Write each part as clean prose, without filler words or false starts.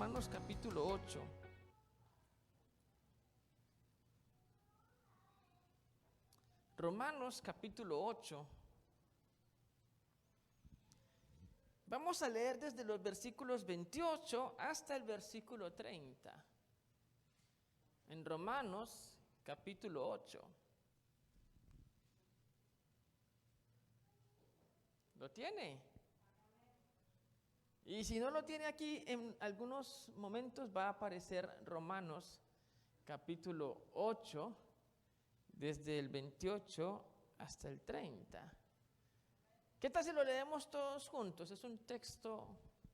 Romanos capítulo 8. Romanos capítulo 8. Vamos a leer desde los versículos 28 hasta el versículo 30. En Romanos capítulo 8. ¿Lo tiene? Y si no lo tiene aquí, en algunos momentos va a aparecer Romanos capítulo 8, desde el 28 hasta el 30. ¿Qué tal si lo leemos todos juntos? Es un texto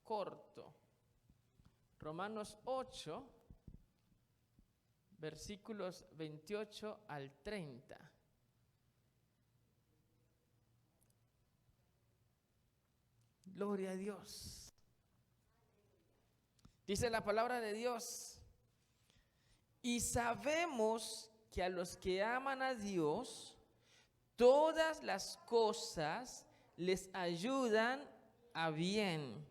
corto. Romanos 8, versículos 28 al 30. Gloria a Dios. Dice la palabra de Dios: y sabemos que a los que aman a Dios, todas las cosas les ayudan a bien.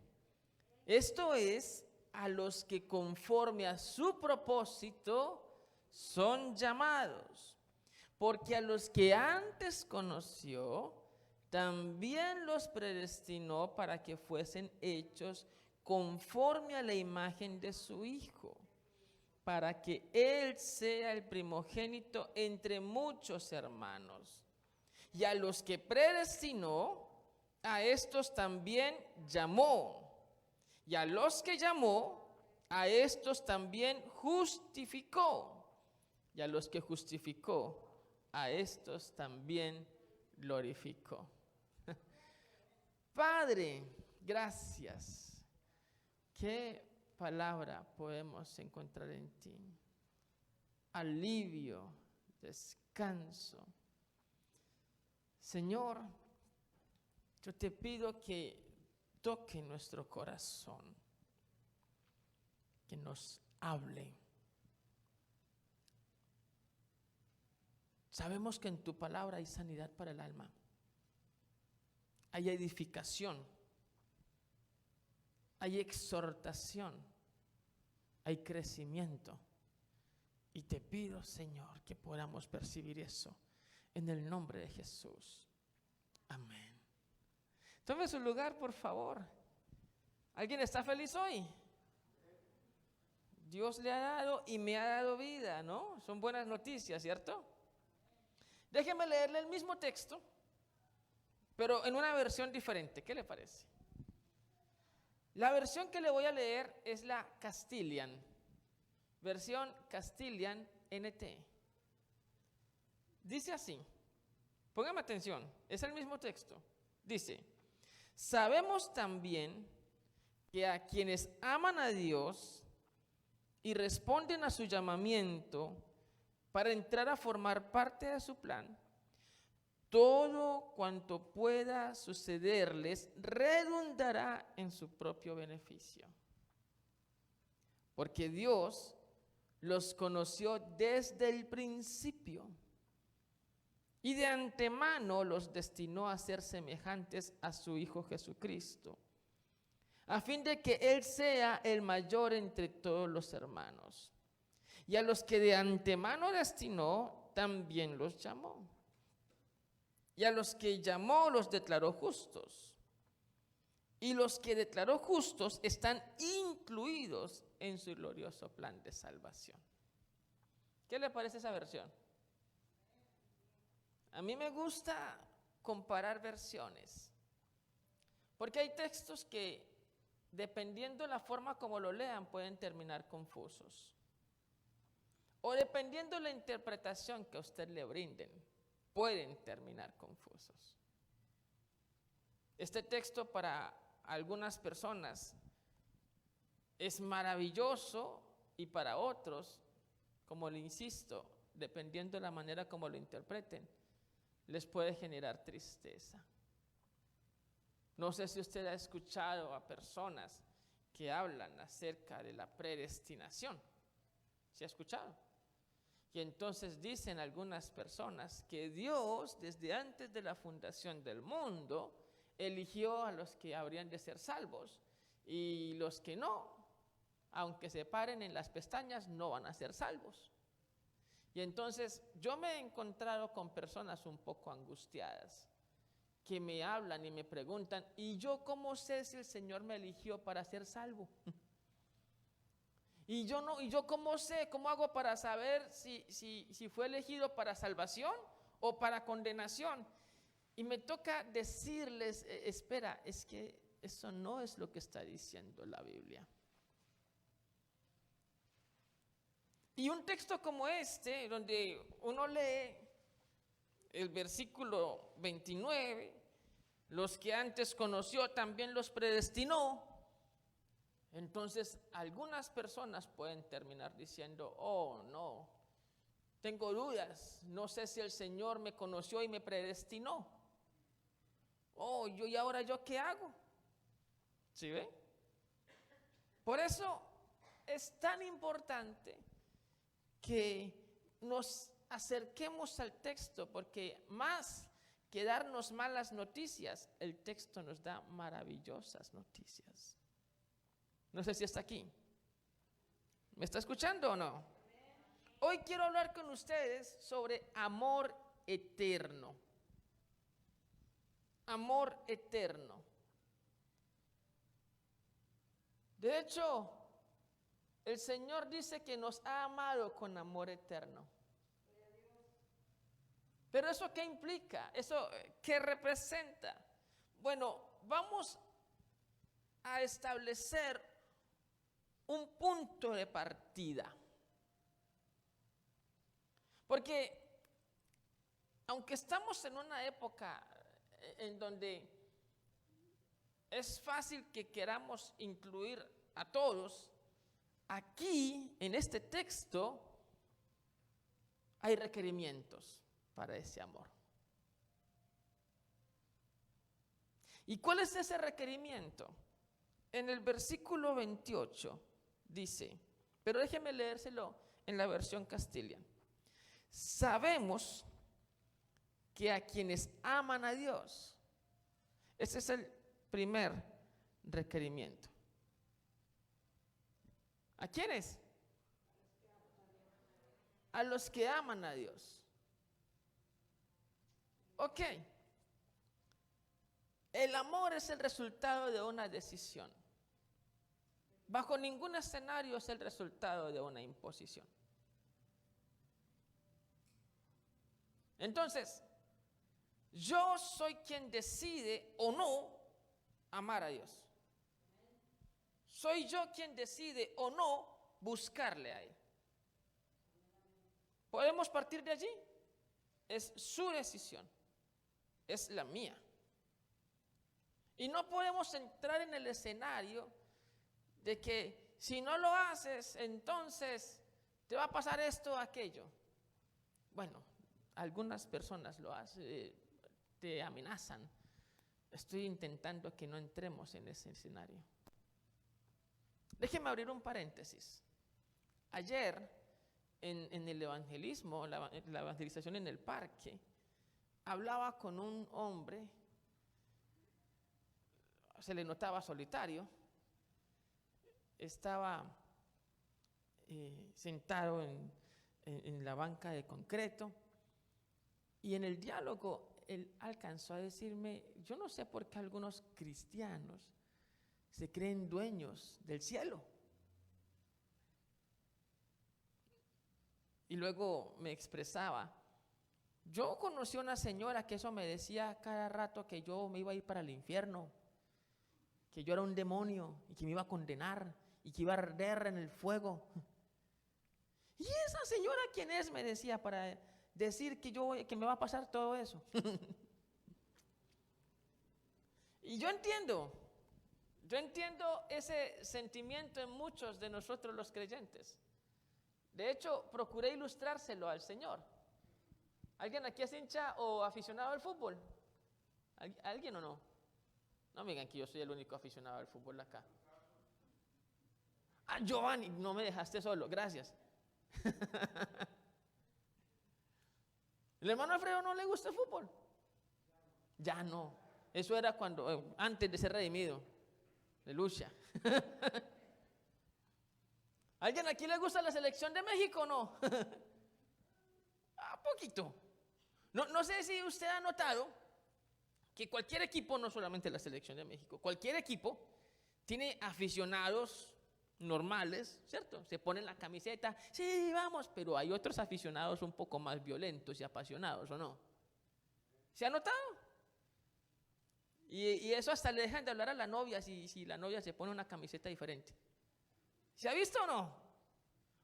Esto es, a los que conforme a su propósito son llamados. Porque a los que antes conoció, también los predestinó para que fuesen hechos conforme a la imagen de su Hijo, para que Él sea el primogénito entre muchos hermanos. Y a los que predestinó, a estos también llamó. Y a los que llamó, a estos también justificó. Y a los que justificó, a estos también glorificó. Padre, gracias. ¿Qué palabra podemos encontrar en ti? Alivio, descanso. Señor, yo te pido que toque nuestro corazón, que nos hable. Sabemos que en tu palabra hay sanidad para el alma, hay edificación, hay exhortación, hay crecimiento. Y te pido, Señor, que podamos percibir eso en el nombre de Jesús. Amén. Tome su lugar, por favor. ¿Alguien está feliz hoy? Dios le ha dado y me ha dado vida, ¿no? Son buenas noticias, ¿cierto? Déjeme leerle el mismo texto, pero en una versión diferente. ¿Qué le parece? La versión que le voy a leer es la Castilian, versión Castilian NT. Dice así, póngame atención, es el mismo texto. Dice: sabemos también que a quienes aman a Dios y responden a su llamamiento para entrar a formar parte de su plan, todo cuanto pueda sucederles redundará en su propio beneficio. Porque Dios los conoció desde el principio y de antemano los destinó a ser semejantes a su Hijo Jesucristo, a fin de que Él sea el mayor entre todos los hermanos. Y a los que de antemano destinó, también los llamó. Y a los que llamó, los declaró justos. Y los que declaró justos están incluidos en su glorioso plan de salvación. ¿Qué le parece esa versión? A mí me gusta comparar versiones, porque hay textos que, dependiendo de la forma como lo lean, pueden terminar confusos. O dependiendo de la interpretación que a usted le brinden, pueden terminar confusos. Este texto para algunas personas es maravilloso y para otros, como le insisto, dependiendo de la manera como lo interpreten, les puede generar tristeza. No sé si usted ha escuchado a personas que hablan acerca de la predestinación. ¿Se ha escuchado? Y entonces dicen algunas personas que Dios, desde antes de la fundación del mundo, eligió a los que habrían de ser salvos y los que no, aunque se paren en las pestañas, no van a ser salvos. Y entonces yo me he encontrado con personas un poco angustiadas que me hablan y me preguntan, ¿y yo cómo sé si el Señor me eligió para ser salvo? ¿Y yo cómo sé, cómo hago para saber si fue elegido para salvación o para condenación? Y me toca decirles, espera, es que eso no es lo que está diciendo la Biblia. Y un texto como este, donde uno lee el versículo 29, los que antes conoció también los predestinó. Entonces algunas personas pueden terminar diciendo, oh no, tengo dudas, no sé si el Señor me conoció y me predestinó. Oh, ¿y ahora yo qué hago? ¿Sí ve? Por eso es tan importante que nos acerquemos al texto, porque más que darnos malas noticias, el texto nos da maravillosas noticias. No sé si está aquí. ¿Me está escuchando o no? Hoy quiero hablar con ustedes sobre amor eterno. Amor eterno. De hecho, el Señor dice que nos ha amado con amor eterno. Pero ¿eso qué implica? ¿Eso qué representa? Bueno, vamos a establecer un punto de partida. Porque aunque estamos en una época en donde es fácil que queramos incluir a todos, aquí en este texto hay requerimientos para ese amor. ¿Y cuál es ese requerimiento? En el versículo 28 dice, pero déjeme leérselo en la versión Castilian. Sabemos que a quienes aman a Dios, ese es el primer requerimiento. ¿A quiénes? A los que aman a Dios. Ok. El amor es el resultado de una decisión. Bajo ningún escenario es el resultado de una imposición. Entonces, yo soy quien decide o no amar a Dios. Soy yo quien decide o no buscarle a Él. ¿Podemos partir de allí? Es su decisión, es la mía. Y no podemos entrar en el escenario de que si no lo haces, entonces te va a pasar esto o aquello. Bueno, algunas personas lo hacen, te amenazan. Estoy intentando que no entremos en ese escenario. Déjeme abrir un paréntesis. Ayer, en el evangelismo, la evangelización en el parque, hablaba con un hombre, se le notaba solitario, estaba sentado en la banca de concreto, y en el diálogo él alcanzó a decirme, yo no sé por qué algunos cristianos se creen dueños del cielo. Y luego me expresaba, yo conocí a una señora que eso me decía cada rato que yo me iba a ir para el infierno, que yo era un demonio y que me iba a condenar y que iba a arder en el fuego. ¿Y esa señora quién es? Me decía para decir que me va a pasar todo eso. Y yo entiendo ese sentimiento en muchos de nosotros los creyentes. De hecho, procuré ilustrárselo al Señor. ¿Alguien aquí es hincha o aficionado al fútbol? ¿Alguien o no? No me digan que yo soy el único aficionado al fútbol acá. Ah, Giovanni, no me dejaste solo, gracias. ¿El hermano Alfredo no le gusta el fútbol? Ya no. Eso era cuando, antes de ser redimido. Aleluya. ¿Alguien aquí le gusta la selección de México o no? Poquito. No sé si usted ha notado que cualquier equipo, no solamente la selección de México, cualquier equipo tiene aficionados normales, ¿cierto? Se ponen la camiseta, sí, vamos, pero hay otros aficionados un poco más violentos y apasionados, ¿o no? ¿Se ha notado? Y eso hasta le dejan de hablar a la novia si la novia se pone una camiseta diferente. ¿Se ha visto o no?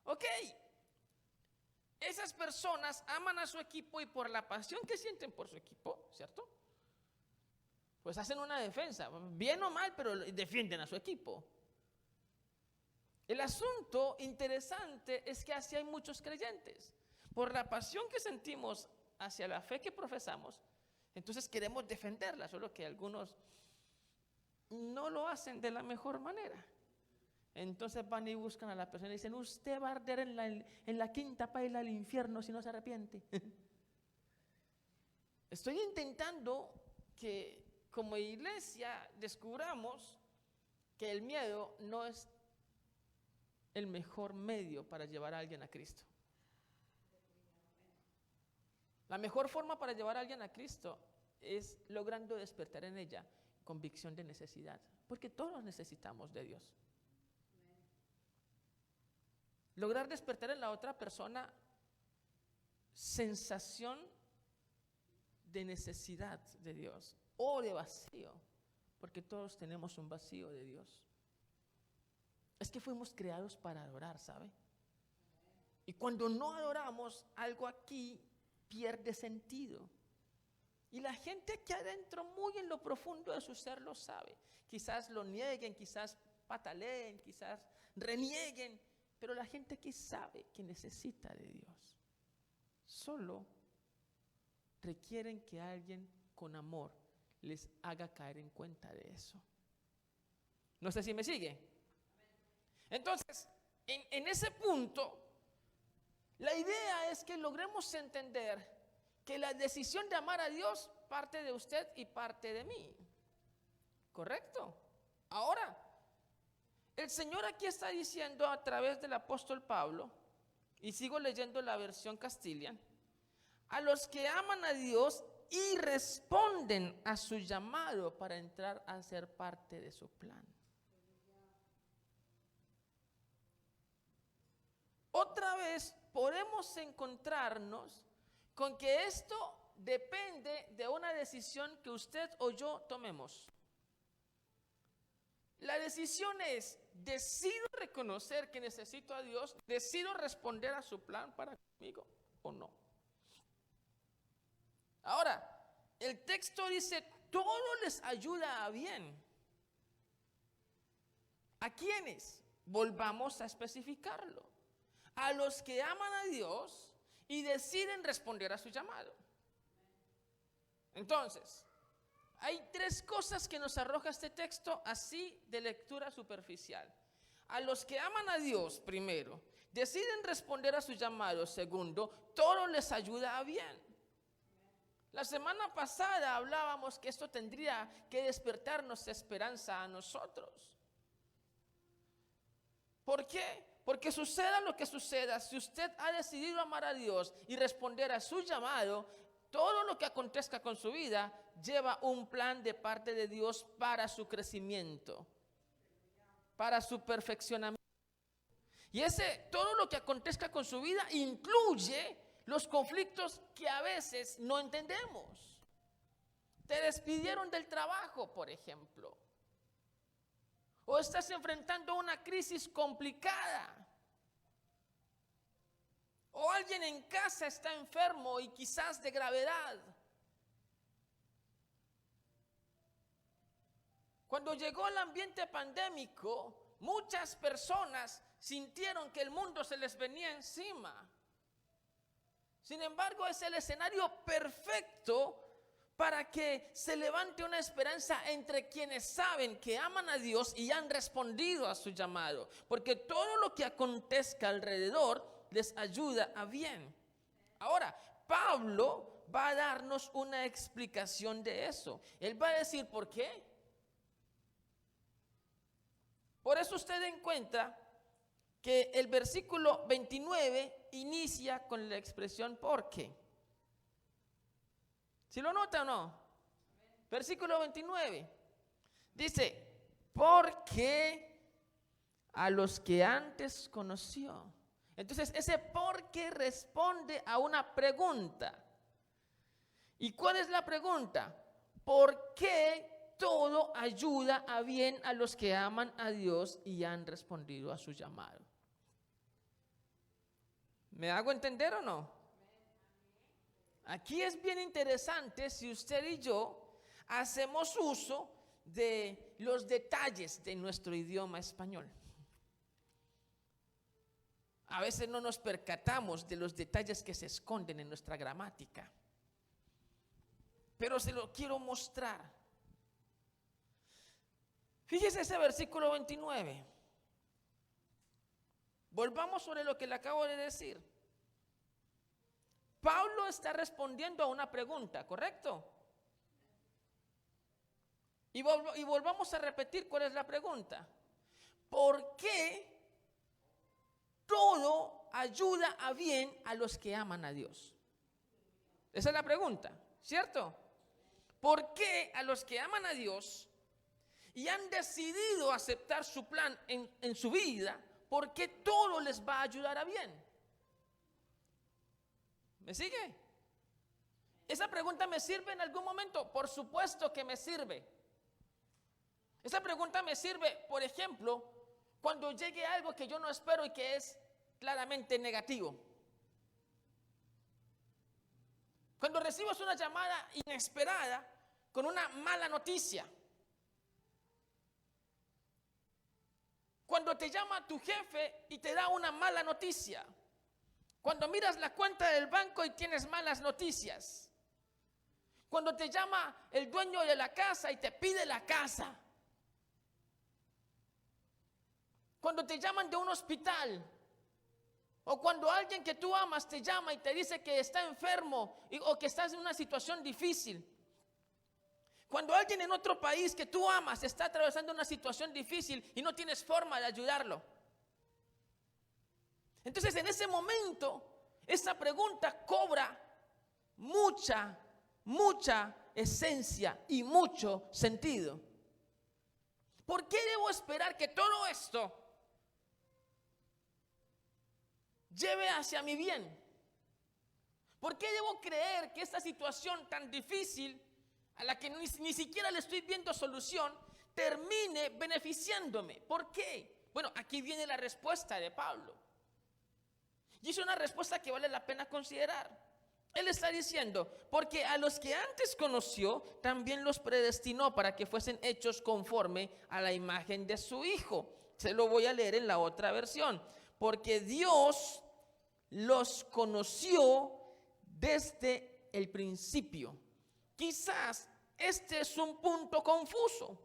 Ok. Esas personas aman a su equipo y por la pasión que sienten por su equipo, ¿cierto? Pues hacen una defensa, bien o mal, pero defienden a su equipo. El asunto interesante es que así hay muchos creyentes. Por la pasión que sentimos hacia la fe que profesamos, entonces queremos defenderla, solo que algunos no lo hacen de la mejor manera. Entonces van y buscan a la persona y dicen, usted va a arder en la quinta paila del infierno si no se arrepiente. Estoy intentando que como iglesia descubramos que el miedo no es el mejor medio para llevar a alguien a Cristo. La mejor forma para llevar a alguien a Cristo es logrando despertar en ella convicción de necesidad, porque todos necesitamos de Dios. Lograr despertar en la otra persona sensación de necesidad de Dios o de vacío, porque todos tenemos un vacío de Dios. Es que fuimos creados para adorar, ¿sabe? Y cuando no adoramos, algo aquí pierde sentido. Y la gente aquí adentro, muy en lo profundo de su ser, lo sabe. Quizás lo nieguen, quizás pataleen, quizás renieguen, pero la gente aquí sabe que necesita de Dios. Solo requieren que alguien con amor les haga caer en cuenta de eso. No sé si me sigue. Entonces, en ese punto, la idea es que logremos entender que la decisión de amar a Dios parte de usted y parte de mí. ¿Correcto? Ahora, el Señor aquí está diciendo a través del apóstol Pablo, y sigo leyendo la versión Castilian, a los que aman a Dios y responden a su llamado para entrar a ser parte de su plan. Otra vez podemos encontrarnos con que esto depende de una decisión que usted o yo tomemos. La decisión es, ¿decido reconocer que necesito a Dios? ¿Decido responder a su plan para conmigo o no? Ahora, el texto dice, todo les ayuda a bien. ¿A quiénes? Volvamos a especificarlo. A los que aman a Dios y deciden responder a su llamado. Entonces, hay tres cosas que nos arroja este texto así de lectura superficial. A los que aman a Dios, primero, deciden responder a su llamado, segundo, todo les ayuda a bien. La semana pasada hablábamos que esto tendría que despertarnos esperanza a nosotros. ¿Por qué? Porque suceda lo que suceda, si usted ha decidido amar a Dios y responder a su llamado, todo lo que acontezca con su vida lleva un plan de parte de Dios para su crecimiento, para su perfeccionamiento. Y todo lo que acontezca con su vida incluye los conflictos que a veces no entendemos. Te despidieron del trabajo, por ejemplo. O estás enfrentando una crisis complicada. O alguien en casa está enfermo y quizás de gravedad. Cuando llegó el ambiente pandémico, muchas personas sintieron que el mundo se les venía encima. Sin embargo, es el escenario perfecto para que se levante una esperanza entre quienes saben que aman a Dios y han respondido a su llamado. Porque todo lo que acontezca alrededor les ayuda a bien. Ahora, Pablo va a darnos una explicación de eso. Él va a decir por qué. Por eso usted encuentra que el versículo 29 inicia con la expresión porque. ¿Sí lo nota o no? Versículo 29 dice, porque a los que antes conoció. Entonces ese porque responde a una pregunta. ¿Y cuál es la pregunta? ¿Por qué todo ayuda a bien a los que aman a Dios y han respondido a su llamado? ¿Me hago entender o no? Aquí es bien interesante si usted y yo hacemos uso de los detalles de nuestro idioma español. A veces no nos percatamos de los detalles que se esconden en nuestra gramática. Pero se lo quiero mostrar. Fíjese ese versículo 29. Volvamos sobre lo que le acabo de decir. Pablo está respondiendo a una pregunta, ¿correcto? Y volvamos a repetir cuál es la pregunta. ¿Por qué todo ayuda a bien a los que aman a Dios? Esa es la pregunta, ¿cierto? ¿Por qué a los que aman a Dios y han decidido aceptar su plan en su vida, por qué todo les va a ayudar a bien? ¿Me sigue? ¿Esa pregunta me sirve en algún momento? Por supuesto que me sirve. Esa pregunta me sirve, por ejemplo, cuando llegue algo que yo no espero y que es claramente negativo. Cuando recibes una llamada inesperada con una mala noticia. Cuando te llama tu jefe y te da una mala noticia. Cuando miras la cuenta del banco y tienes malas noticias. Cuando te llama el dueño de la casa y te pide la casa. Cuando te llaman de un hospital. O cuando alguien que tú amas te llama y te dice que está enfermo o que estás en una situación difícil. Cuando alguien en otro país que tú amas está atravesando una situación difícil y no tienes forma de ayudarlo. Entonces en ese momento, esa pregunta cobra mucha esencia y mucho sentido. ¿Por qué debo esperar que todo esto lleve hacia mi bien? ¿Por qué debo creer que esta situación tan difícil, a la que ni siquiera le estoy viendo solución, termine beneficiándome? ¿Por qué? Bueno, aquí viene la respuesta de Pablo. Y es una respuesta que vale la pena considerar. Él está diciendo, porque a los que antes conoció, también los predestinó para que fuesen hechos conforme a la imagen de su Hijo. Se lo voy a leer en la otra versión. Porque Dios los conoció desde el principio. Quizás este es un punto confuso.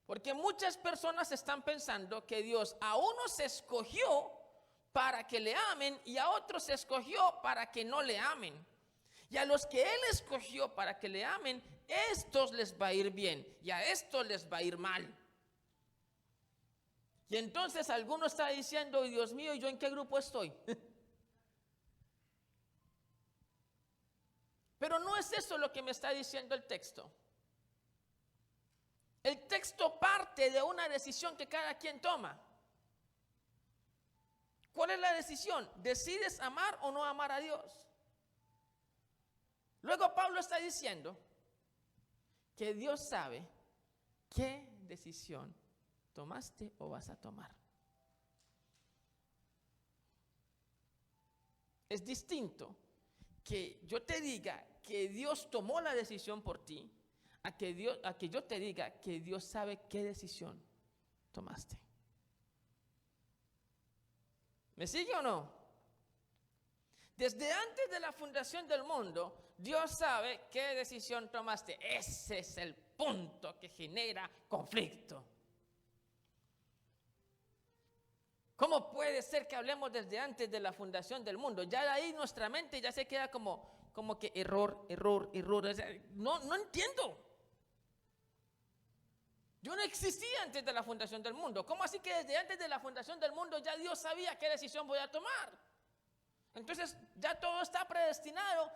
Porque muchas personas están pensando que Dios a unos escogió para que le amen y a otros escogió para que no le amen. Y a los que Él escogió para que le amen, estos les va a ir bien y a estos les va a ir mal. Y entonces alguno está diciendo, Dios mío, ¿yo en qué grupo estoy? Pero no es eso lo que me está diciendo el texto. El texto parte de una decisión que cada quien toma. ¿Cuál es la decisión? ¿Decides amar o no amar a Dios? Luego Pablo está diciendo que Dios sabe qué decisión tomaste o vas a tomar. Es distinto que yo te diga que Dios tomó la decisión por ti, a que yo te diga que Dios sabe qué decisión tomaste. ¿Me sigue o no? Desde antes de la fundación del mundo, Dios sabe qué decisión tomaste. Ese es el punto que genera conflicto. ¿Cómo puede ser que hablemos desde antes de la fundación del mundo? Ya de ahí nuestra mente ya se queda como que error. O sea, no entiendo. Yo no existía antes de la fundación del mundo. ¿Cómo así que desde antes de la fundación del mundo ya Dios sabía qué decisión voy a tomar? Entonces ya todo está predestinado.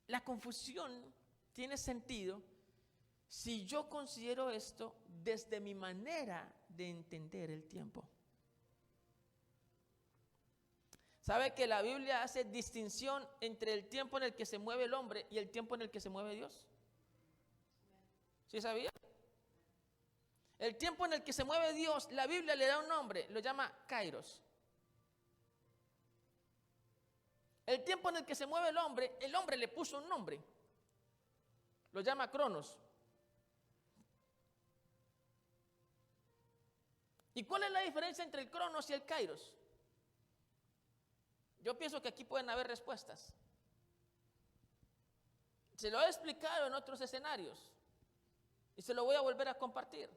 La confusión tiene sentido si yo considero esto desde mi manera de entender el tiempo. ¿Sabe que la Biblia hace distinción entre el tiempo en el que se mueve el hombre y el tiempo en el que se mueve Dios? ¿Sí sabía? El tiempo en el que se mueve Dios, la Biblia le da un nombre, lo llama Kairos. El tiempo en el que se mueve el hombre le puso un nombre, lo llama Cronos. ¿Y cuál es la diferencia entre el Cronos y el Kairos? Yo pienso que aquí pueden haber respuestas. Se lo he explicado en otros escenarios y se lo voy a volver a compartir.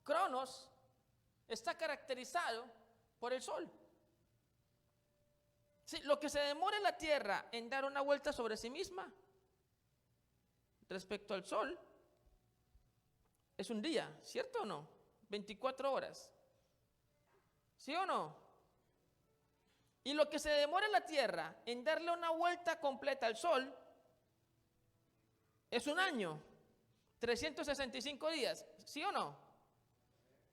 Cronos está caracterizado por el sol. Sí, lo que se demora la Tierra en dar una vuelta sobre sí misma respecto al sol es un día, ¿cierto o no? 24 horas. ¿Sí o no? Y lo que se demora la Tierra en darle una vuelta completa al sol es un año, 365 días, ¿sí o no?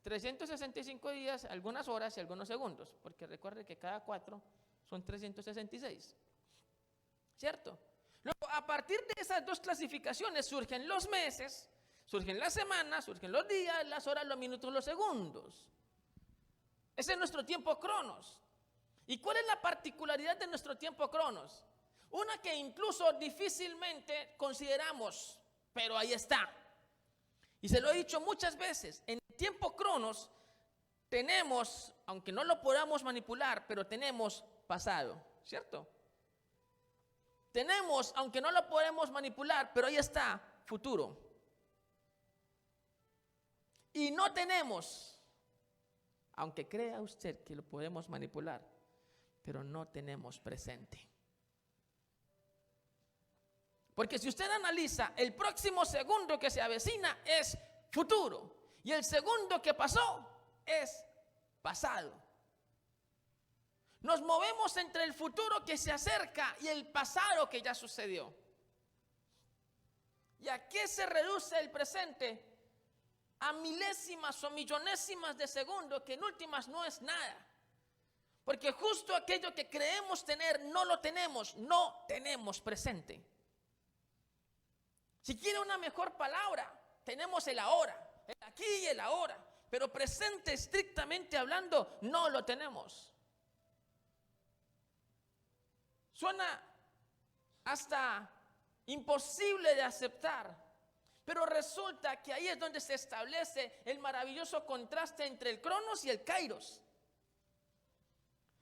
365 días, algunas horas y algunos segundos, porque recuerde que cada 4 son 366, ¿cierto? Luego, a partir de esas dos clasificaciones surgen los meses, surgen las semanas, surgen los días, las horas, los minutos, los segundos. Ese es nuestro tiempo Cronos. ¿Y cuál es la particularidad de nuestro tiempo Cronos? Una que incluso difícilmente consideramos, pero ahí está. Y se lo he dicho muchas veces, en el tiempo Cronos tenemos, aunque no lo podamos manipular, pero tenemos pasado, ¿cierto? Tenemos, aunque no lo podemos manipular, pero ahí está, futuro. Y no tenemos, aunque crea usted que lo podemos manipular, pero no tenemos presente. Porque si usted analiza, el próximo segundo que se avecina es futuro y el segundo que pasó es pasado. Nos movemos entre el futuro que se acerca y el pasado que ya sucedió. ¿Y a qué se reduce el presente? A milésimas o millonésimas de segundo, que en últimas no es nada. Porque justo aquello que creemos tener no lo tenemos, no tenemos presente. Si quiere una mejor palabra, tenemos el ahora, el aquí y el ahora, pero presente estrictamente hablando no lo tenemos. Suena hasta imposible de aceptar, pero resulta que ahí es donde se establece el maravilloso contraste entre el Cronos y el Kairos.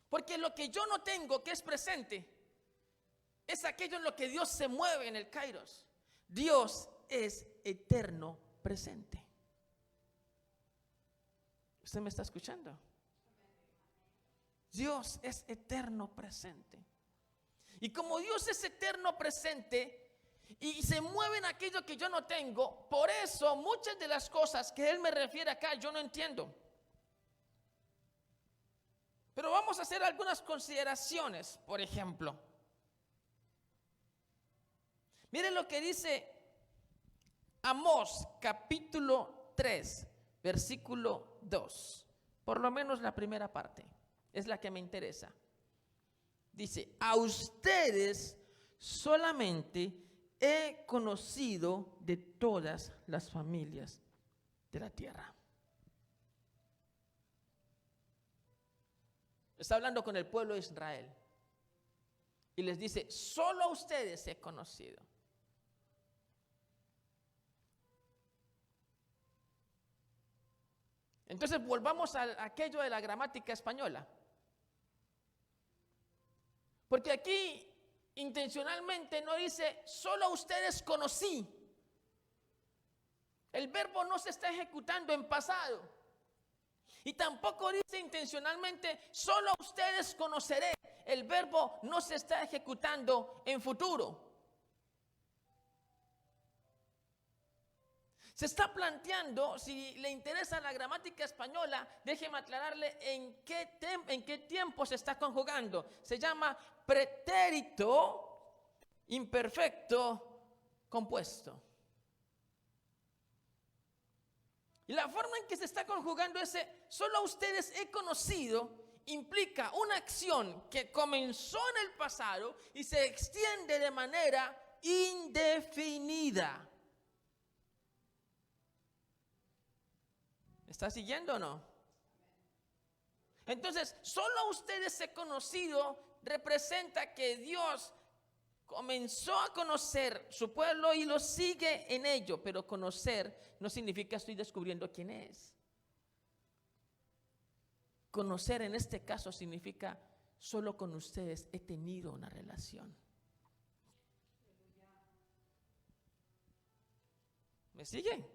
Porque lo que yo no tengo, que es presente, es aquello en lo que Dios se mueve en el Kairos. Dios es eterno presente. ¿Usted me está escuchando? Dios es eterno presente. Y como Dios es eterno presente y se mueve en aquello que yo no tengo, por eso muchas de las cosas que Él me refiere acá yo no entiendo. Pero vamos a hacer algunas consideraciones. Por ejemplo, miren lo que dice Amós capítulo 3, versículo 2. Por lo menos la primera parte es la que me interesa. Dice, a ustedes solamente he conocido de todas las familias de la tierra. Está hablando con el pueblo de Israel y les dice, solo a ustedes he conocido. Entonces volvamos a aquello de la gramática española. Porque aquí intencionalmente no dice, solo a ustedes conocí. El verbo no se está ejecutando en pasado. Y tampoco dice intencionalmente, solo a ustedes conoceré. El verbo no se está ejecutando en futuro. Se está planteando, si le interesa la gramática española, déjeme aclararle en qué tiempo se está conjugando. Se llama pretérito imperfecto compuesto. Y la forma en que se está conjugando ese solo a ustedes he conocido implica una acción que comenzó en el pasado y se extiende de manera indefinida. ¿Está siguiendo o no? Entonces, solo a ustedes he conocido representa que Dios comenzó a conocer su pueblo y lo sigue en ello, pero conocer no significa estoy descubriendo quién es. Conocer en este caso significa solo con ustedes he tenido una relación. ¿Me siguen?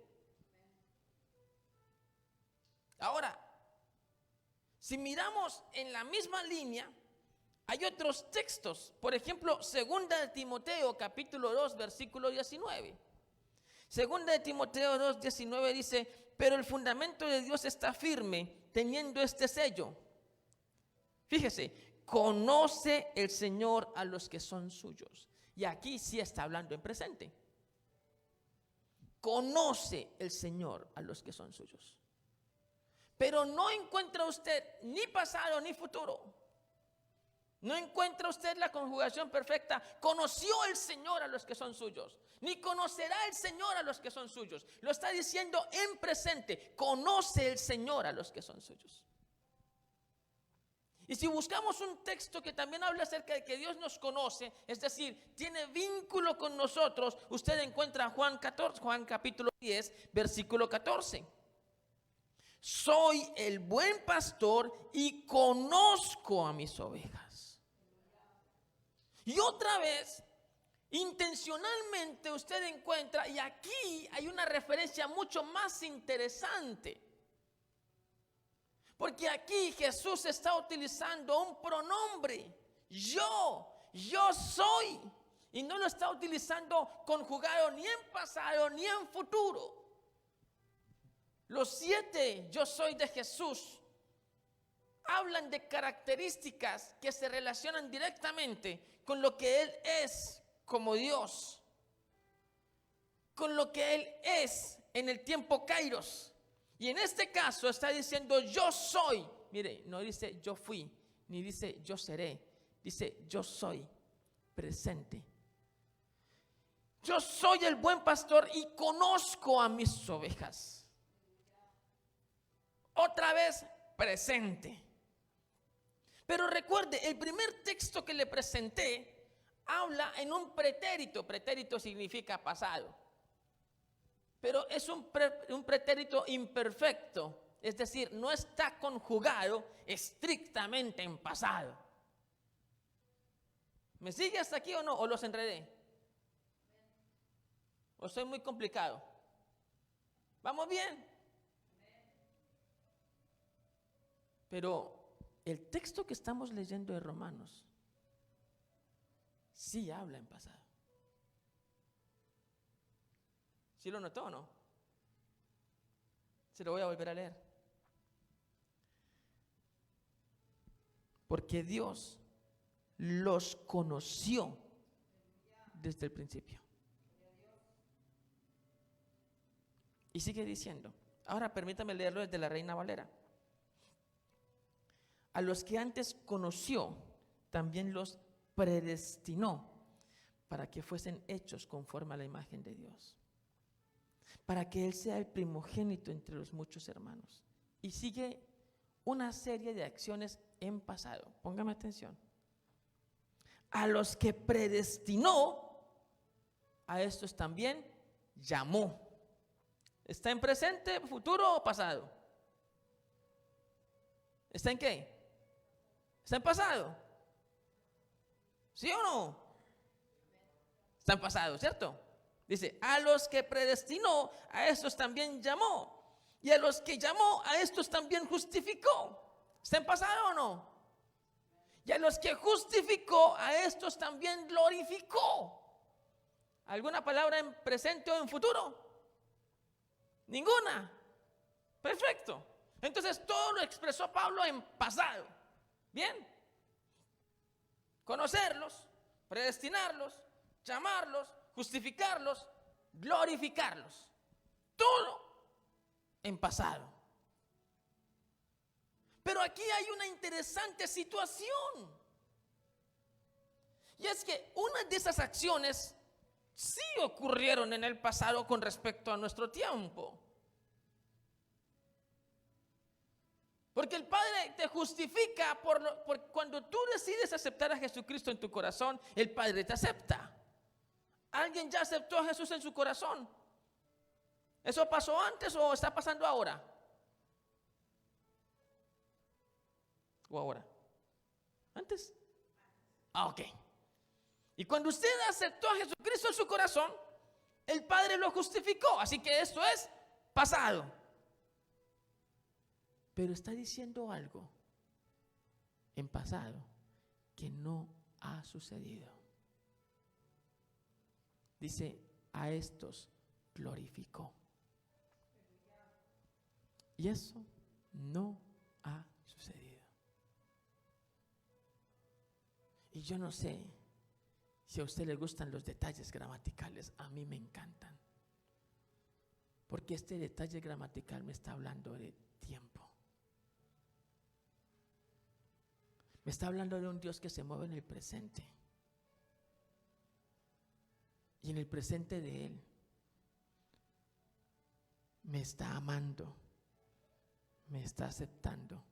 Ahora, si miramos en la misma línea, hay otros textos. Por ejemplo, 2 de Timoteo, capítulo 2, versículo 19. 2 de Timoteo 2, 19 dice, pero el fundamento de Dios está firme, teniendo este sello. Fíjese, conoce el Señor a los que son suyos. Y aquí sí está hablando en presente. Conoce el Señor a los que son suyos. Pero no encuentra usted ni pasado ni futuro. No encuentra usted la conjugación perfecta. Conoció el Señor a los que son suyos. Ni conocerá el Señor a los que son suyos. Lo está diciendo en presente. Conoce el Señor a los que son suyos. Y si buscamos un texto que también habla acerca de que Dios nos conoce, es decir, tiene vínculo con nosotros, usted encuentra Juan capítulo 10, versículo 14. Soy el buen pastor y conozco a mis ovejas. Y otra vez, intencionalmente usted encuentra, y aquí hay una referencia mucho más interesante. Porque aquí Jesús está utilizando un pronombre, yo soy. Y no lo está utilizando conjugado ni en pasado ni en futuro. Los 7 yo soy de Jesús hablan de características que se relacionan directamente con lo que Él es como Dios, con lo que Él es en el tiempo Kairos. Y en este caso está diciendo yo soy. Mire, no dice yo fui, ni dice yo seré. Dice yo soy, presente. Yo soy el buen pastor y conozco a mis ovejas. Otra vez, presente. Pero recuerde, el primer texto que le presenté habla en un pretérito. Pretérito significa pasado. Pero es un pretérito imperfecto. Es decir, no está conjugado estrictamente en pasado. ¿Me sigue hasta aquí o no? ¿O los enredé? ¿O soy muy complicado? ¿Vamos bien? Pero el texto que estamos leyendo de Romanos sí habla en pasado. ¿Sí lo notó o no? Se lo voy a volver a leer. Porque Dios los conoció desde el principio. Y sigue diciendo. Ahora permítame leerlo desde la Reina Valera. A los que antes conoció, también los predestinó para que fuesen hechos conforme a la imagen de Dios, para que Él sea el primogénito entre los muchos hermanos. Y sigue una serie de acciones en pasado. Póngame atención. A los que predestinó, a estos también llamó. ¿Está en presente, futuro o pasado? ¿Está en qué? ¿Está en pasado? ¿Sí o no? Está en pasado, ¿cierto? Dice, a los que predestinó, a estos también llamó. Y a los que llamó, a estos también justificó. ¿Está en pasado o no? Y a los que justificó, a estos también glorificó. ¿Alguna palabra en presente o en futuro? Ninguna. Perfecto. Entonces todo lo expresó Pablo en pasado. Bien. Conocerlos, predestinarlos, llamarlos, justificarlos, glorificarlos. Todo en pasado. Pero aquí hay una interesante situación. Y es que una de esas acciones sí ocurrieron en el pasado con respecto a nuestro tiempo. Porque el Padre te justifica por cuando tú decides aceptar a Jesucristo en tu corazón, el Padre te acepta. ¿Alguien ya aceptó a Jesús en su corazón? ¿Eso pasó antes o está pasando ahora? ¿O ahora? ¿Antes? Ok. Y cuando usted aceptó a Jesucristo en su corazón, el Padre lo justificó. Así que esto es pasado. Pero está diciendo algo en pasado que no ha sucedido. Dice, a estos glorificó. Y eso no ha sucedido. Y yo no sé si a usted le gustan los detalles gramaticales. A mí me encantan. Porque este detalle gramatical me está hablando de tiempo. Me está hablando de un Dios que se mueve en el presente. Y en el presente de Él me está amando, me está aceptando,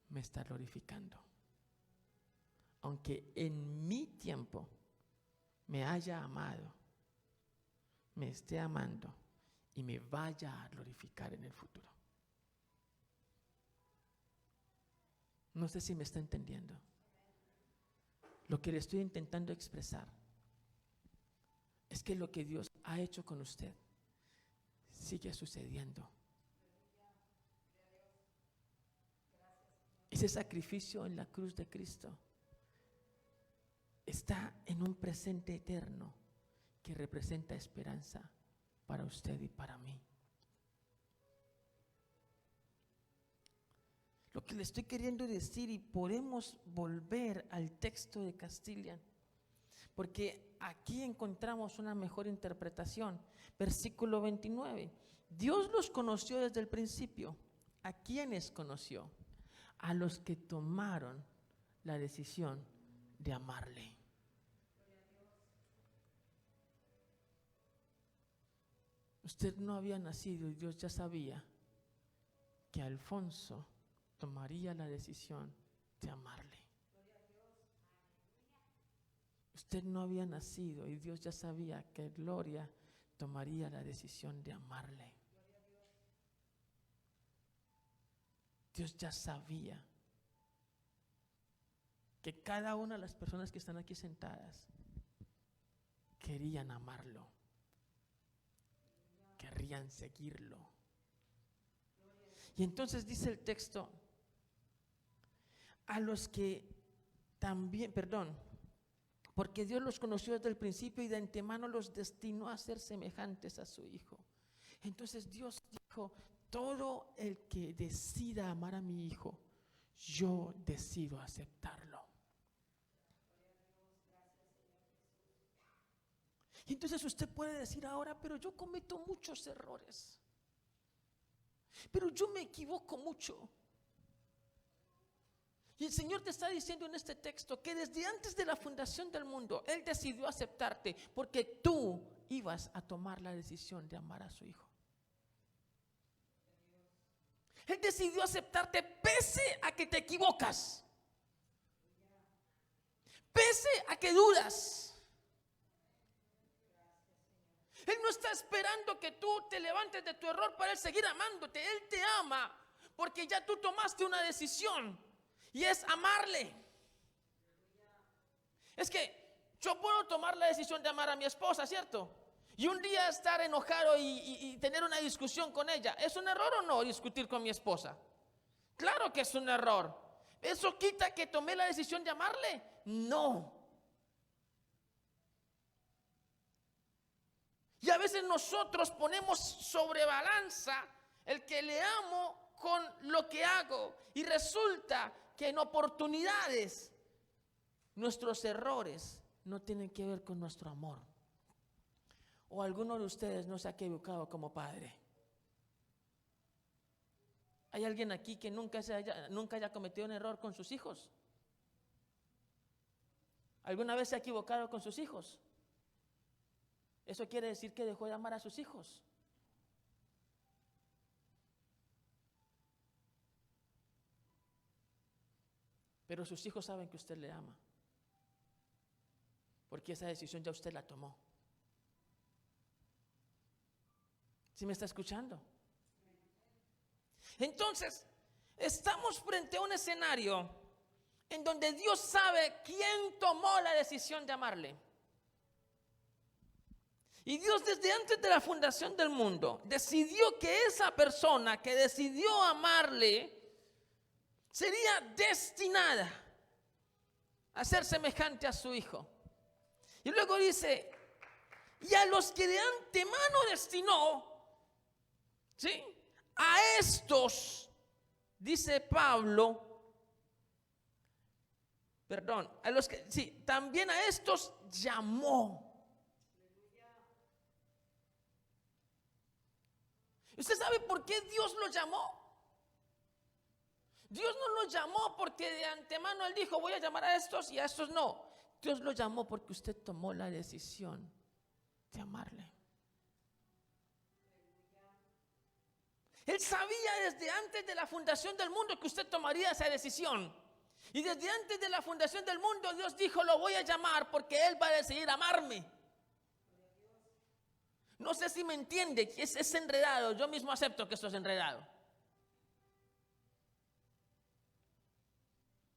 me está glorificando. Aunque en mi tiempo me haya amado, me esté amando y me vaya a glorificar en el futuro. No sé si me está entendiendo. Lo que le estoy intentando expresar es que lo que Dios ha hecho con usted sigue sucediendo. Ese sacrificio en la cruz de Cristo está en un presente eterno que representa esperanza para usted y para mí. Lo que le estoy queriendo decir, y podemos volver al texto de Castilian, porque aquí encontramos una mejor interpretación. Versículo 29. Dios los conoció desde el principio. ¿A quiénes conoció? A los que tomaron la decisión de amarle. Usted no había nacido y Dios ya sabía que Alfonso tomaría la decisión de amarle. Usted no había nacido y Dios ya sabía que Gloria tomaría la decisión de amarle. Dios ya sabía que cada una de las personas que están aquí sentadas querían amarlo, querrían seguirlo. Y entonces dice el texto, a los que también, porque Dios los conoció desde el principio y de antemano los destinó a ser semejantes a su Hijo. Entonces Dios dijo, todo el que decida amar a mi Hijo, yo decido aceptarlo. Y entonces usted puede decir ahora, pero yo cometo muchos errores. Pero yo me equivoco mucho. Y el Señor te está diciendo en este texto que desde antes de la fundación del mundo, Él decidió aceptarte porque tú ibas a tomar la decisión de amar a su Hijo. Él decidió aceptarte pese a que te equivocas, pese a que dudas. Él no está esperando que tú te levantes de tu error para Él seguir amándote. Él te ama porque ya tú tomaste una decisión. Y es amarle. Es que yo puedo tomar la decisión de amar a mi esposa, ¿cierto? Y un día estar enojado y tener una discusión con ella. ¿Es un error o no discutir con mi esposa? Claro que es un error. ¿Eso quita que tomé la decisión de amarle? No. Y Y a veces nosotros ponemos sobre balanza el que le amo con lo que hago. Y resulta que en oportunidades nuestros errores no tienen que ver con nuestro amor. O alguno de ustedes no se ha equivocado como padre. ¿Hay alguien aquí que nunca haya cometido un error con sus hijos? ¿Alguna vez se ha equivocado con sus hijos? Eso quiere decir que dejó de amar a sus hijos. Pero sus hijos saben que usted le ama, porque esa decisión ya usted la tomó. ¿Sí me está escuchando? Entonces, estamos frente a un escenario en donde Dios sabe quién tomó la decisión de amarle. Y Dios desde antes de la fundación del mundo decidió que esa persona que decidió amarle sería destinada a ser semejante a su Hijo. Y luego dice, y a los que de antemano destinó, ¿sí?, a estos, dice Pablo, a los que, sí, también a estos llamó. ¿Usted sabe por qué Dios lo llamó? Dios no lo llamó porque de antemano Él dijo, voy a llamar a estos y a estos no. Dios lo llamó porque usted tomó la decisión de amarle. Él sabía desde antes de la fundación del mundo que usted tomaría esa decisión. Y desde antes de la fundación del mundo Dios dijo, lo voy a llamar porque Él va a decidir amarme. No sé si me entiende, es enredado. Yo mismo acepto que esto es enredado.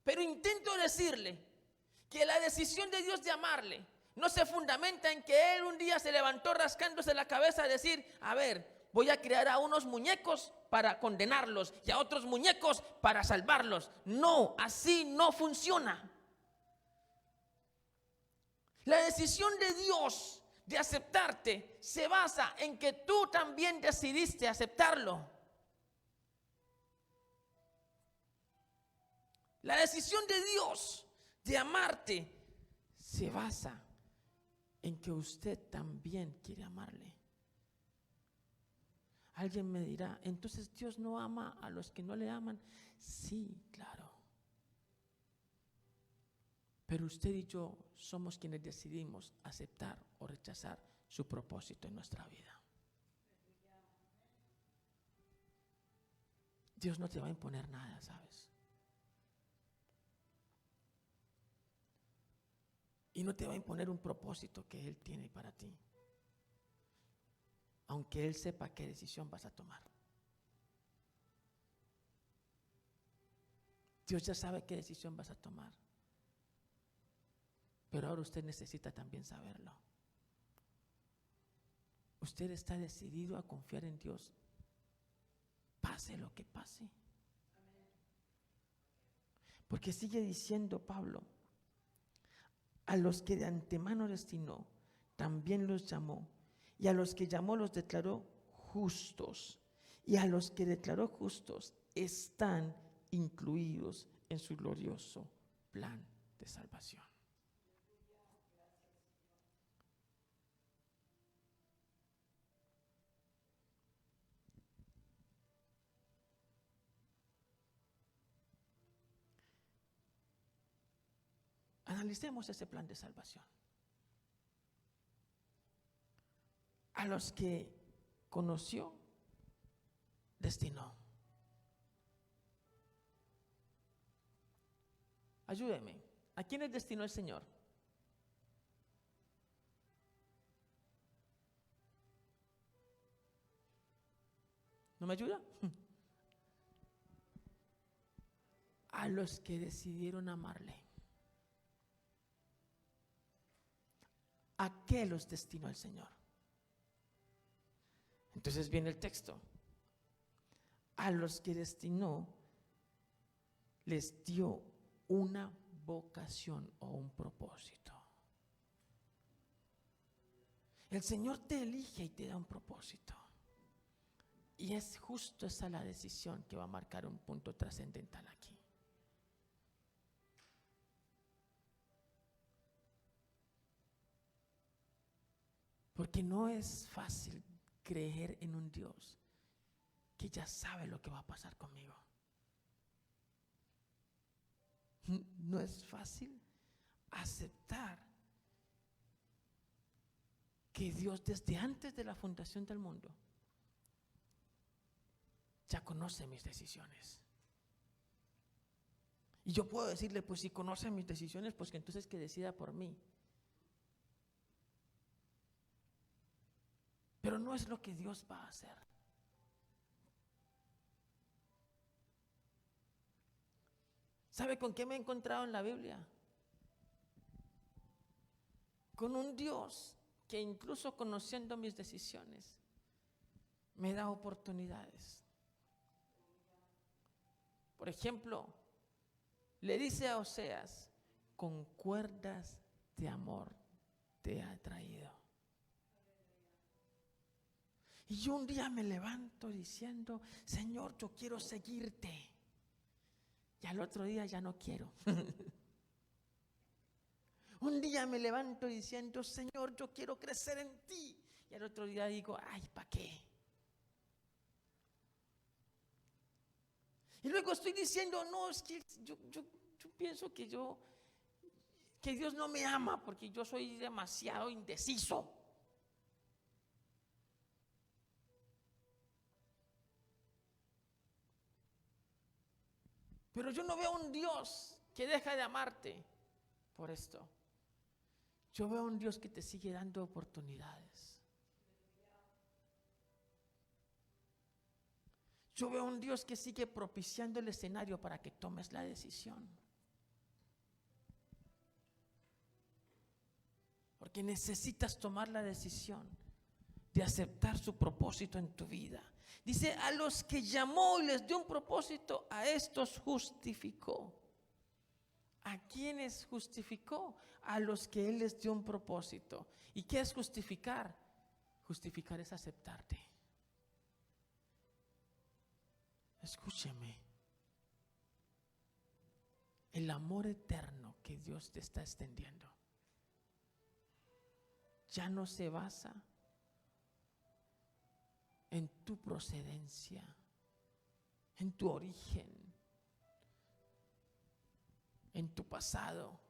Pero intento decirle que la decisión de Dios de amarle no se fundamenta en que Él un día se levantó rascándose la cabeza a decir, a ver, voy a crear a unos muñecos para condenarlos y a otros muñecos para salvarlos. No, así no funciona. La decisión de Dios de aceptarte se basa en que tú también decidiste aceptarlo. La decisión de Dios de amarte se basa en que usted también quiere amarle. Alguien me dirá, entonces Dios no ama a los que no le aman. Sí, claro. Pero usted y yo somos quienes decidimos aceptar o rechazar su propósito en nuestra vida. Dios no te va a imponer nada, ¿sabes? Y no te va a imponer un propósito que Él tiene para ti, aunque Él sepa qué decisión vas a tomar. Dios ya sabe qué decisión vas a tomar. Pero ahora usted necesita también saberlo. Usted está decidido a confiar en Dios, pase lo que pase. Porque sigue diciendo Pablo, a los que de antemano destinó, también los llamó. Y a los que llamó los declaró justos. Y a los que declaró justos están incluidos en su glorioso plan de salvación. Analicemos ese plan de salvación. A los que conoció, destinó. Ayúdeme. ¿A quiénes destinó el Señor? ¿No me ayuda? A los que decidieron amarle. ¿A qué los destinó el Señor? Entonces viene el texto. A los que destinó, les dio una vocación o un propósito. El Señor te elige y te da un propósito. Y es justo esa la decisión que va a marcar un punto trascendental aquí. Porque no es fácil creer en un Dios que ya sabe lo que va a pasar conmigo. No es fácil aceptar que Dios desde antes de la fundación del mundo ya conoce mis decisiones. Y yo puedo decirle, pues si conoce mis decisiones, pues que entonces que decida por mí. Pero no es lo que Dios va a hacer. ¿Sabe con qué me he encontrado en la Biblia? Con un Dios que incluso conociendo mis decisiones, me da oportunidades. Por ejemplo, le dice a Oseas, con cuerdas de amor te ha traído. Y yo un día me levanto diciendo, Señor, yo quiero seguirte. Y al otro día ya no quiero. Un día me levanto diciendo, Señor, yo quiero crecer en ti. Y al otro día digo, ay, ¿para qué? Y luego estoy diciendo, no, es que yo pienso que Dios no me ama porque yo soy demasiado indeciso. Pero yo no veo un Dios que deja de amarte por esto. Yo veo un Dios que te sigue dando oportunidades. Yo veo un Dios que sigue propiciando el escenario para que tomes la decisión. Porque necesitas tomar la decisión de aceptar su propósito en tu vida. Dice, a los que llamó y les dio un propósito, a estos justificó. ¿A quiénes justificó? A los que Él les dio un propósito. ¿Y qué es justificar? Justificar es aceptarte. Escúcheme. El amor eterno que Dios te está extendiendo ya no se basa en tu procedencia, en tu origen, en tu pasado.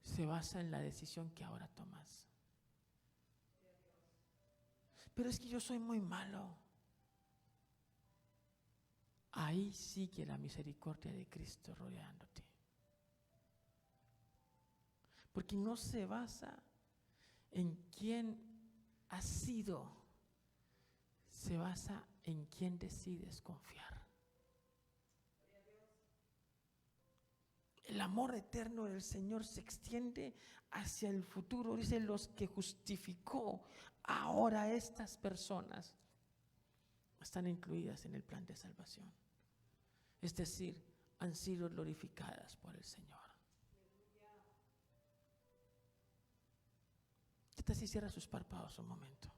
Se basa en la decisión que ahora tomas. Pero es que yo soy muy malo. Ahí sigue la misericordia de Cristo rodeándote. Porque no se basa en quién has sido, se basa en quién decides confiar. El amor eterno del Señor se extiende hacia el futuro. Dice, los que justificó, ahora estas personas están incluidas en el plan de salvación. Es decir, han sido glorificadas por el Señor. ¿Qué tal si cierra sus párpados un momento?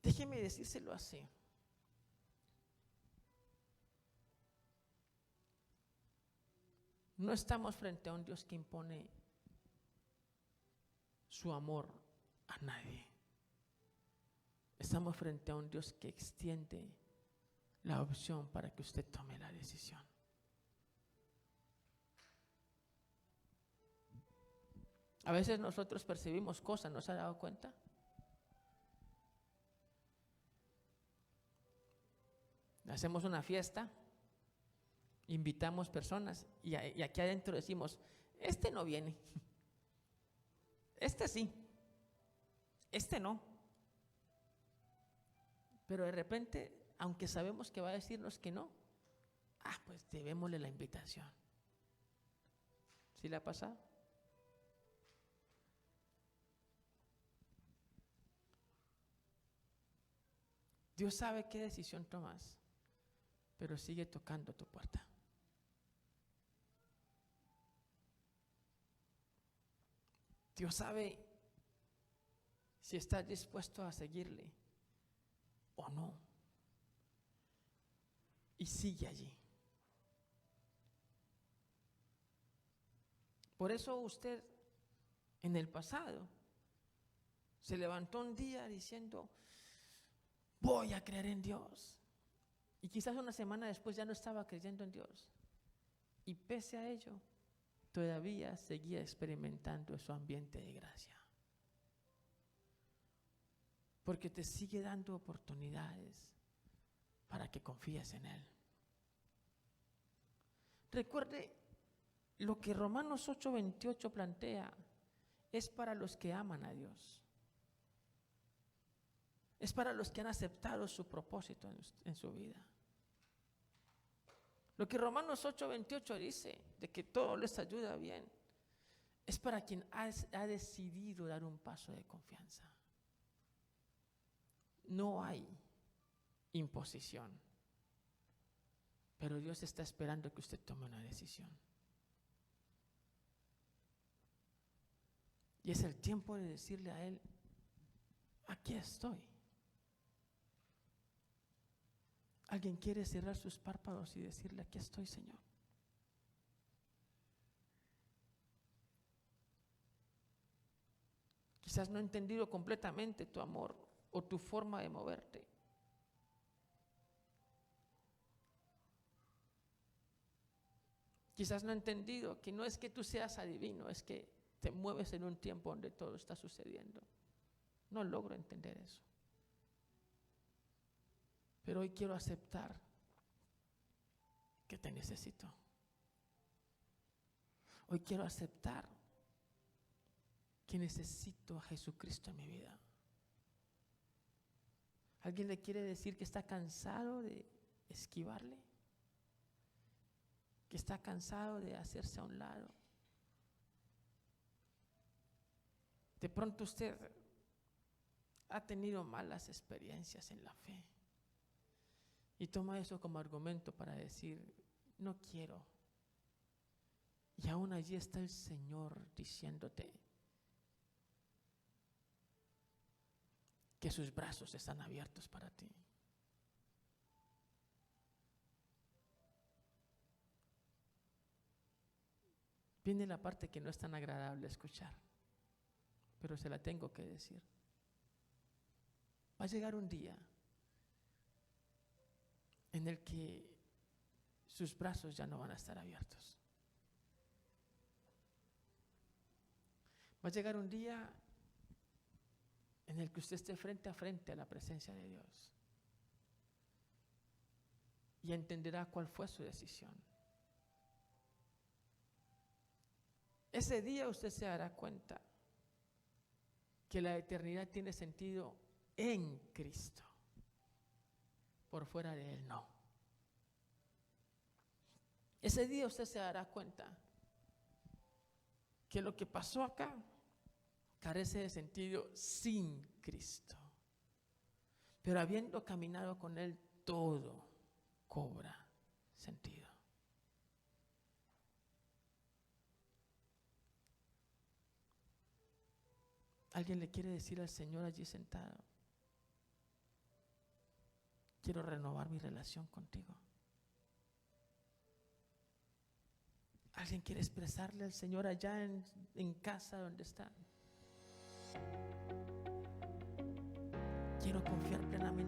Déjeme decírselo así. No estamos frente a un Dios que impone su amor a nadie. Estamos frente a un Dios que extiende la opción para que usted tome la decisión. A veces nosotros percibimos cosas, ¿no se ha dado cuenta? Hacemos una fiesta, invitamos personas y aquí adentro decimos, este no viene, este sí, este no. Pero de repente, aunque sabemos que va a decirnos que no, pues debémosle la invitación. ¿Sí le ha pasado? Dios sabe qué decisión tomas, pero sigue tocando tu puerta. Dios sabe si estás dispuesto a seguirle o no. Y sigue allí. Por eso usted en el pasado se levantó un día diciendo, voy a creer en Dios. Y quizás una semana después ya no estaba creyendo en Dios. Y pese a ello, todavía seguía experimentando su ambiente de gracia. Porque te sigue dando oportunidades para que confíes en Él. Recuerde, lo que Romanos 8:28 plantea es para los que aman a Dios. Es para los que han aceptado su propósito en su vida. Lo que Romanos 8:28 dice, de que todo les ayuda bien, es para quien ha decidido dar un paso de confianza. No hay imposición, pero Dios está esperando que usted tome una decisión. Y es el tiempo de decirle a Él, aquí estoy. ¿Alguien quiere cerrar sus párpados y decirle, aquí estoy, Señor? Quizás no he entendido completamente tu amor o tu forma de moverte. Quizás no he entendido que no es que tú seas adivino, es que te mueves en un tiempo donde todo está sucediendo. No logro entender eso. Pero hoy quiero aceptar que te necesito. Hoy quiero aceptar que necesito a Jesucristo en mi vida. ¿Alguien le quiere decir que está cansado de esquivarle? ¿Que está cansado de hacerse a un lado? De pronto usted ha tenido malas experiencias en la fe y toma eso como argumento para decir, no quiero. Y aún allí está el Señor diciéndote que sus brazos están abiertos para ti. Viene la parte que no es tan agradable escuchar, pero se la tengo que decir. Va a llegar un día en el que sus brazos ya no van a estar abiertos. Va a llegar un día en el que usted esté frente a frente a la presencia de Dios y entenderá cuál fue su decisión. Ese día usted se dará cuenta que la eternidad tiene sentido en Cristo. Por fuera de Él no. Ese día usted se dará cuenta que lo que pasó acá carece de sentido sin Cristo. Pero habiendo caminado con Él, todo cobra sentido. ¿Alguien le quiere decir al Señor allí sentado? Quiero renovar mi relación contigo. ¿Alguien quiere expresarle al Señor allá en casa donde está? Quiero confiar plenamente